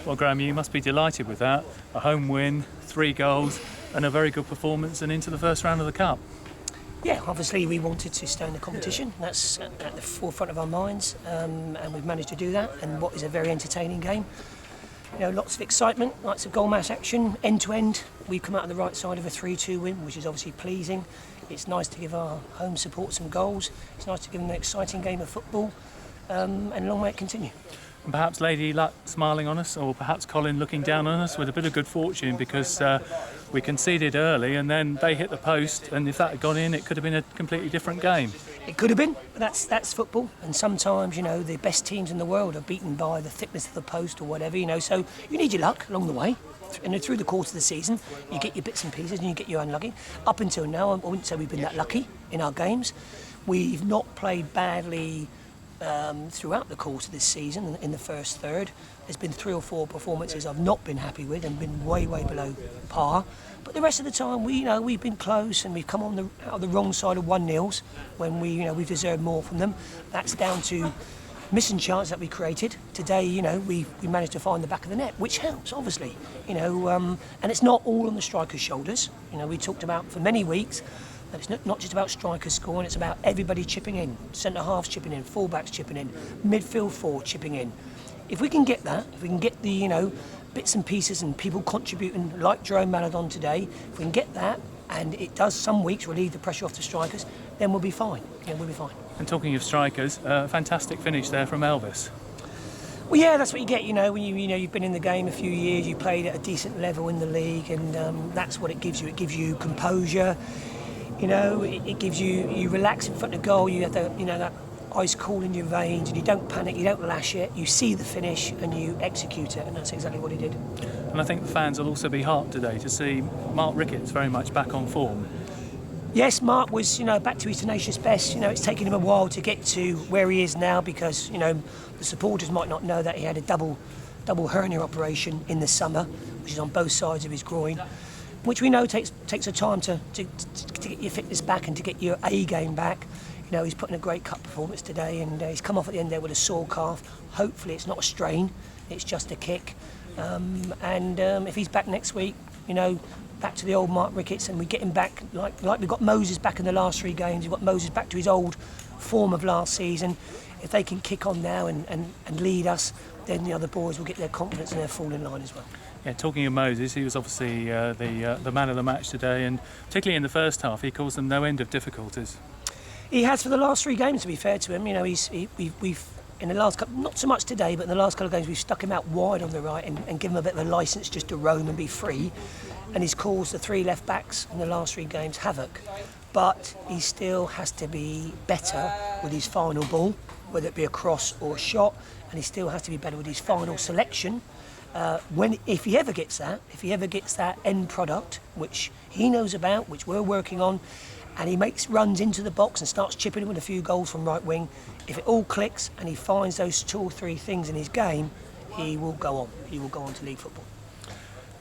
Well, Graham, you must be delighted with that. A home win, 3 goals, and a very good performance, and into the first round of the Cup. Yeah, obviously we wanted to stay in the competition. That's at the forefront of our minds, and we've managed to do that. And what is a very entertaining game. You know, lots of excitement, lots of goal match action, end to end. We've come out on the right side of a 3-2 win, which is obviously pleasing. It's nice to give our home support some goals. It's nice to give them an exciting game of football, and long may it continue. And perhaps Lady Luck smiling on us, or perhaps Colin looking down on us with a bit of good fortune, because we conceded early and then they hit the post, and if that had gone in, it could have been a completely different game. It could have been, but that's football, and sometimes, you know, the best teams in the world are beaten by the thickness of the post or whatever, you know, so you need your luck along the way. And through the course of the season, you get your bits and pieces and you get your unlucky. Up until now, I wouldn't say we've been that lucky in our games. We've not played badly throughout the course of this season. In the first third, there's been 3 or 4 performances I've not been happy with and been way below par. But the rest of the time, we've been close, and we've come on out of the wrong side of 1-0s when we've deserved more from them. That's down to missing chance that we created. Today, we managed to find the back of the net, which helps, obviously. And it's not all on the striker's shoulders. We talked about for many weeks that it's not just about strikers scoring, it's about everybody chipping in. Centre halves chipping in, full-backs chipping in, midfield 4 chipping in. If we can get that, if we can get the bits and pieces and people contributing like Jerome Maladon today, if we can get that, and it does some weeks relieve the pressure off the strikers, then we'll be fine. We'll be fine. And talking of strikers, fantastic finish there from Elvis. Well, yeah, that's what you get. When you've been in the game a few years, you played at a decent level in the league, and that's what it gives you. It gives you composure. It gives you relax in front of goal. You have that ice cool in your veins, and you don't panic, you don't lash it. You see the finish and you execute it, and that's exactly what he did. And I think the fans will also be heartened today to see Mark Ricketts very much back on form. Yes, Mark was, back to his tenacious best. It's taken him a while to get to where he is now because, the supporters might not know that he had a double hernia operation in the summer, which is on both sides of his groin, which we know takes a time to get your fitness back and to get your A game back. He's put in a great cup performance today, and he's come off at the end there with a sore calf. Hopefully it's not a strain, it's just a kick. If he's back next week, back to the old Mark Ricketts, and we get him back like we've got Moses back in the last 3 games. We've got Moses back to his old form of last season. If they can kick on now and lead us, then the other boys will get their confidence and they'll fall in line as well. Yeah, talking of Moses, he was obviously the man of the match today, and particularly in the first half, he caused them no end of difficulties. He has for the last 3 games, to be fair to him. We've in the last couple, not so much today, but in the last couple of games, we've stuck him out wide on the right and given him a bit of a licence just to roam and be free. And he's caused the 3 left backs in the last 3 games havoc. But he still has to be better with his final ball, whether it be a cross or a shot, and he still has to be better with his final selection. If he ever gets that end product, which he knows about, which we're working on, and he makes runs into the box and starts chipping in with a few goals from right wing, if it all clicks and he finds those 2 or 3 things in his game, he will go on. He will go on to league football.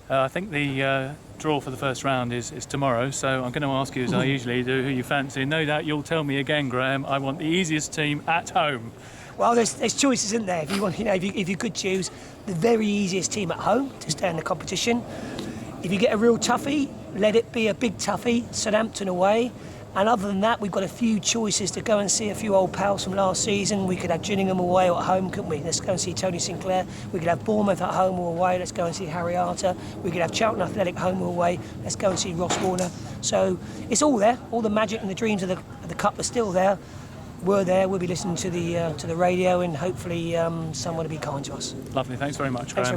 I think the draw for the first round is tomorrow, so I'm going to ask you, as I usually do, who you fancy. No doubt you'll tell me again, Graham, I want the easiest team at home. Well, there's choices, isn't there? If you want, if you could choose the very easiest team at home to stay in the competition. If you get a real toughie, let it be a big toughie, Southampton away. And other than that, we've got a few choices to go and see a few old pals from last season. We could have Gillingham away or at home, couldn't we? Let's go and see Tony Sinclair. We could have Bournemouth at home or away. Let's go and see Harry Arter. We could have Charlton Athletic home or away. Let's go and see Ross Warner. So it's all there. All the magic and the dreams of the cup are still there. We're there. We'll be listening to the radio, and hopefully someone will be kind to us. Lovely. Thanks very much, Graham.